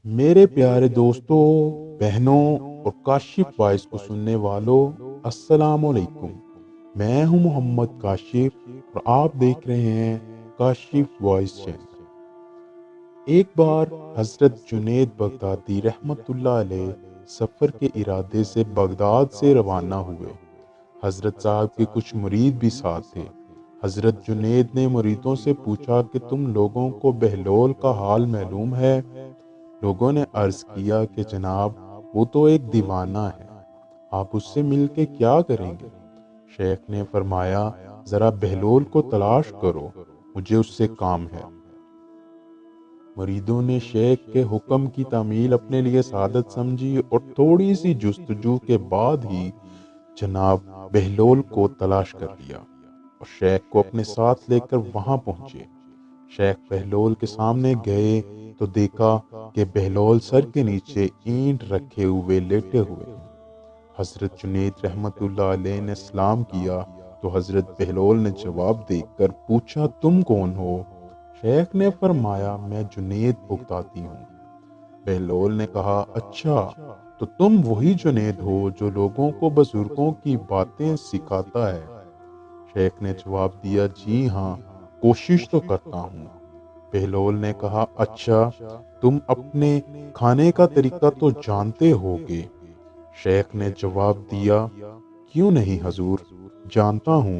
میرے پیارے دوستوں، بہنوں اور کاشف وائس کو سننے والوں، السلام علیکم۔ میں ہوں محمد کاشف اور آپ دیکھ رہے ہیں کاشف وائس چینل۔ ایک بار حضرت جنید بغدادی رحمت اللہ علیہ سفر کے ارادے سے بغداد سے روانہ ہوئے۔ حضرت صاحب کے کچھ مرید بھی ساتھ تھے۔ حضرت جنید نے مریدوں سے پوچھا کہ تم لوگوں کو بہلول کا حال معلوم ہے؟ لوگوں نے عرض کیا کہ جناب، وہ تو ایک دیوانہ ہے، آپ اس سے مل کے کیا کریں گے؟ شیخ نے فرمایا، ذرا بہلول کو تلاش کرو، مجھے اس سے کام ہے۔ مریدوں نے شیخ کے حکم کی تعمیل اپنے لیے سعادت سمجھی اور تھوڑی سی جستجو کے بعد ہی جناب بہلول کو تلاش کر لیا اور شیخ کو اپنے ساتھ لے کر وہاں پہنچے۔ شیخ بہلول کے سامنے گئے تو دیکھا کہ بہلول سر کے نیچے اینٹ رکھے ہوئے لیٹے ہوئے ہیں۔ حضرت جنید رحمت اللہ علیہ نے سلام کیا تو حضرت بہلول نے جواب دے کر پوچھا، تم کون ہو؟ شیخ نے فرمایا، میں جنید بغدادی ہوں۔ بہلول نے کہا، اچھا، تو تم وہی جنید ہو جو لوگوں کو بزرگوں کی باتیں سکھاتا ہے؟ شیخ نے جواب دیا، جی ہاں، کوشش تو کرتا ہوں۔ بہلول نے کہا، اچھا، تم اپنے کھانے کا طریقہ تو جانتے ہوگے؟ شیخ نے جواب دیا، کیوں نہیں حضور، جانتا ہوں۔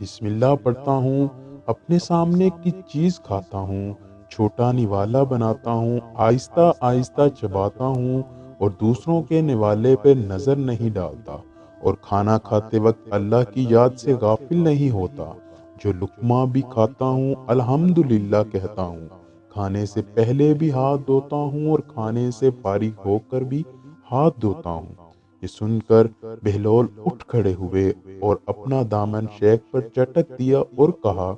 بسم اللہ پڑھتا ہوں، اپنے سامنے کی چیز کھاتا ہوں، چھوٹا نوالا بناتا ہوں، آہستہ آہستہ چباتا ہوں اور دوسروں کے نوالے پہ نظر نہیں ڈالتا، اور کھانا کھاتے وقت اللہ کی یاد سے غافل نہیں ہوتا۔ جو لقمہ بھی کھاتا ہوں الحمدللہ کہتا ہوں، کھانے سے پہلے بھی ہاتھ دھوتا ہوں اور کھانے سے فارغ ہو کر بھی ہاتھ دھوتا ہوں۔ یہ سن کر بہلول اٹھ کھڑے ہوئے اور اپنا دامن شیخ پر چٹک دیا اور کہا،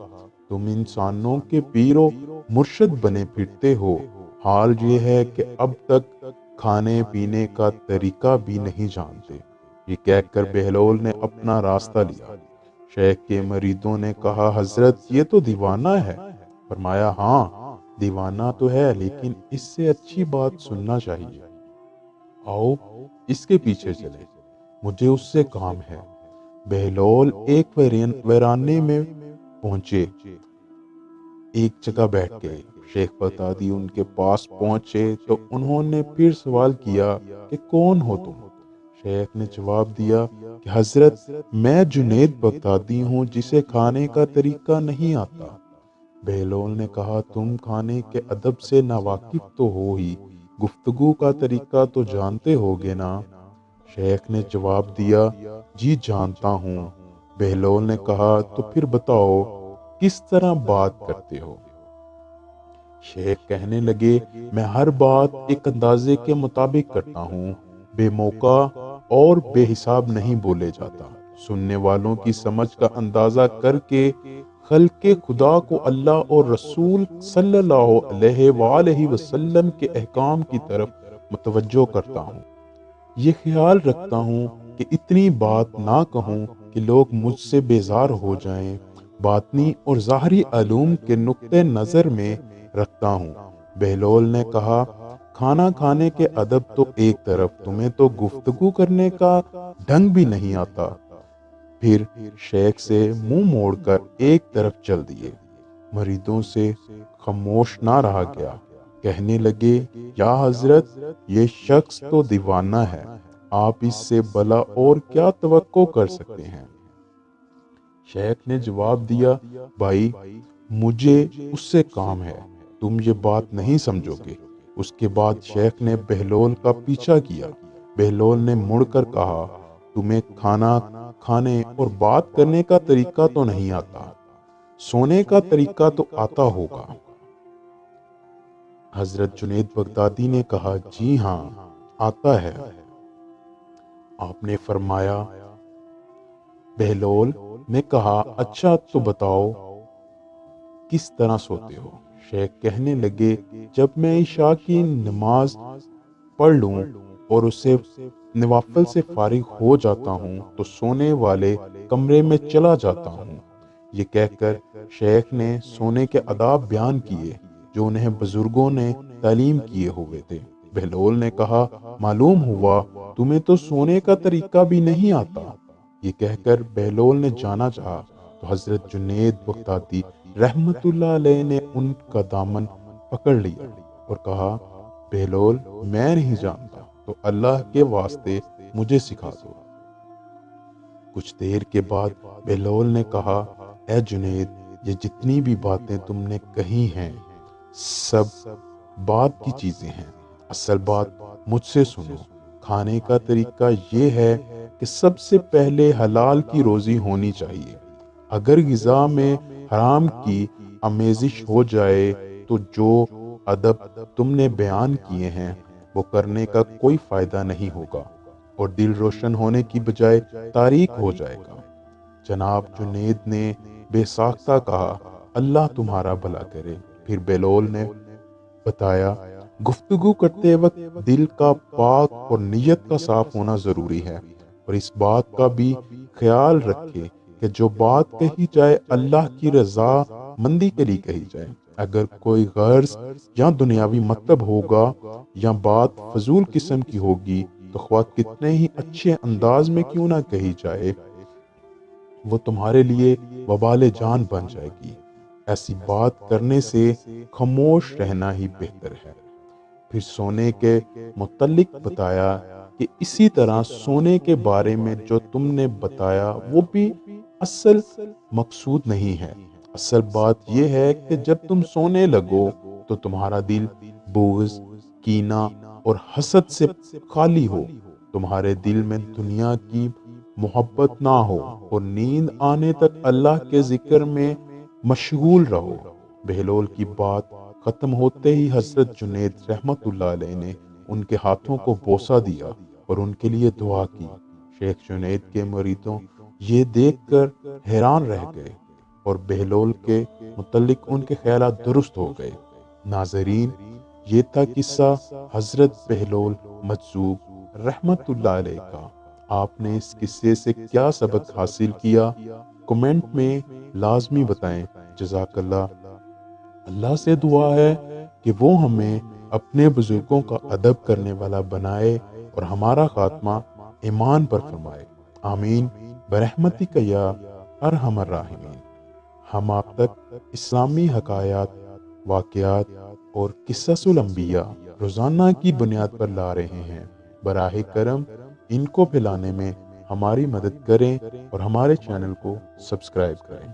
تم انسانوں کے پیر و مرشد بنے پھرتے ہو، حال یہ ہے کہ اب تک کھانے پینے کا طریقہ بھی نہیں جانتے۔ یہ کہہ کر بہلول نے اپنا راستہ لیا۔ شیخ کے مریدوں نے کہا، حضرت یہ تو دیوانہ ہے۔ فرمایا، ہاں، دیوانہ تو ہے، لیکن اس سے اچھی بات سننا چاہیے، آؤ اس کے پیچھے چلے، مجھے اس سے کام ہے۔ بہلول ایک ویرانے میں پہنچے، ایک جگہ بیٹھ گئے۔ شیخ بغدادی ان کے پاس پہنچے تو انہوں نے پھر سوال کیا کہ کون ہو تم؟ شیخ نے جواب دیا کہ حضرت، میں جنید بغدادی ہوں جسے کھانے کا طریقہ نہیں آتا۔ بہلول نے کہا، تم کھانے کے ادب سے ناواقف تو ہو ہی، گفتگو کا طریقہ تو جانتے ہوگے نا؟ شیخ نے جواب دیا، جی جانتا ہوں۔ بہلول نے کہا، تو پھر بتاؤ کس طرح بات کرتے ہو؟ شیخ کہنے لگے، میں ہر بات ایک اندازے کے مطابق کرتا ہوں، بے موقع اور بے حساب نہیں بولے جاتا۔ سننے والوں کی سمجھ کا اندازہ کر کے خلق خدا کو اللہ اور رسول صلی اللہ علیہ وآلہ وسلم کے احکام کی طرف متوجہ کرتا ہوں۔ یہ خیال رکھتا ہوں کہ اتنی بات نہ کہوں کہ لوگ مجھ سے بیزار ہو جائیں۔ باطنی اور ظاہری علوم کے نقطہ نظر میں رکھتا ہوں۔ بہلول نے کہا، کھانا کھانے کے ادب تو ایک طرف، تمہیں تو گفتگو کرنے کا ڈھنگ بھی نہیں آتا۔ پھر شیخ سے منہ موڑ کر ایک طرف چل دیے۔ مریدوں سے خاموش نہ رہا گیا، کہنے لگے، یا حضرت، یہ شخص تو دیوانہ ہے، آپ اس سے بھلا اور کیا توقع کر سکتے ہیں؟ شیخ نے جواب دیا، بھائی، مجھے اس سے کام ہے، تم یہ بات نہیں سمجھو گے۔ اس کے بعد شیخ نے بہلول کا پیچھا کیا۔ بہلول نے مڑ کر کہا، تمہیں کھانا کھانے اور بات کرنے کا طریقہ تو نہیں آتا، سونے کا طریقہ تو آتا ہوگا۔ حضرت جنید بغدادی نے کہا، جی ہاں، آتا ہے۔ آپ نے فرمایا، بہلول نے کہا، اچھا تو بتاؤ کس طرح سوتے ہو؟ شیخ کہنے لگے، جب میں عشاء کی نماز پڑھ لوں اور اسے نوافل سے فارغ ہو جاتا ہوں تو سونے والے کمرے میں چلا جاتا ہوں۔ یہ کہہ کر شیخ نے سونے کے آداب بیان کیے جو انہیں بزرگوں نے تعلیم کیے ہوئے تھے۔ بہلول نے کہا، معلوم ہوا تمہیں تو سونے کا طریقہ بھی نہیں آتا۔ یہ کہہ کر بہلول نے جانا چاہا تو حضرت جنید بغدادی رحمت اللہ علیہ نے ان کا دامن پکڑ لیا اور کہا، بہلول میں نہیں جانتا تو اللہ کے واسطے مجھے سکھا دو۔ کچھ دیر کے بعد بہلول نے کہا، اے جنید، یہ جتنی بھی باتیں تم نے کہی ہیں سب بات کی چیزیں ہیں، اصل بات مجھ سے سنو۔ کھانے کا طریقہ یہ ہے کہ سب سے پہلے حلال کی روزی ہونی چاہیے۔ اگر غذا میں حرام کی آمیزش ہو جائے تو جو ادب تم نے بیان کیے ہیں وہ کرنے کا کوئی فائدہ نہیں ہوگا اور دل روشن ہونے کی بجائے تاریک ہو جائے گا۔ جناب جنید نے بے ساختہ کہا، اللہ تمہارا بھلا کرے۔ پھر بہلول نے بتایا، گفتگو کرتے وقت دل کا پاک اور نیت کا صاف ہونا ضروری ہے، اور اس بات کا بھی خیال رکھے کہ جو بات کہی جائے اللہ کی رضا مندی کے لیے کہی جائے۔ اگر کوئی غرض یا دنیاوی مطلب ہوگا یا بات فضول قسم کی ہوگی تو خواہ کتنے ہی اچھے انداز میں کیوں نہ کہی جائے، وہ تمہارے لیے وبال جان بن جائے گی۔ ایسی بات کرنے سے خاموش رہنا ہی بہتر ہے۔ پھر سونے کے متعلق بتایا کہ اسی طرح سونے کے بارے میں جو تم نے بتایا وہ بھی اصل مقصود نہیں ہے۔ اصل بات یہ ہے کہ جب تم سونے لگو تو تمہارا دل بغض، کینہ اور حسد سے خالی ہو، تمہارے دل میں دنیا کی محبت نہ ہو، اور نیند آنے تک اللہ کے ذکر میں مشغول رہو۔ بہلول کی بات ختم ہوتے ہی حضرت جنید رحمت اللہ علیہ نے ان کے ہاتھوں کو بوسہ دیا اور ان کے لیے دعا کی۔ شیخ جنید کے مریدوں یہ دیکھ کر حیران رہ گئے اور بہلول کے متعلق ان کے خیالات درست ہو گئے۔ ناظرین، یہ تھا قصہ حضرت بہلول مجذوب رحمت اللہ علیہ کا۔ آپ نے اس قصے سے کیا سبق حاصل کیا؟ کمنٹ میں لازمی بتائیں۔ جزاک اللہ۔ اللہ سے دعا ہے کہ وہ ہمیں اپنے بزرگوں کا ادب کرنے والا بنائے اور ہمارا خاتمہ ایمان پر فرمائے۔ آمین برحمتک یا ارحم الراحمین۔ ہم آپ تک اسلامی حکایات، واقعات اور قصص الانبیاء روزانہ کی بنیاد پر لا رہے ہیں۔ براہ کرم ان کو پھیلانے میں ہماری مدد کریں اور ہمارے چینل کو سبسکرائب کریں۔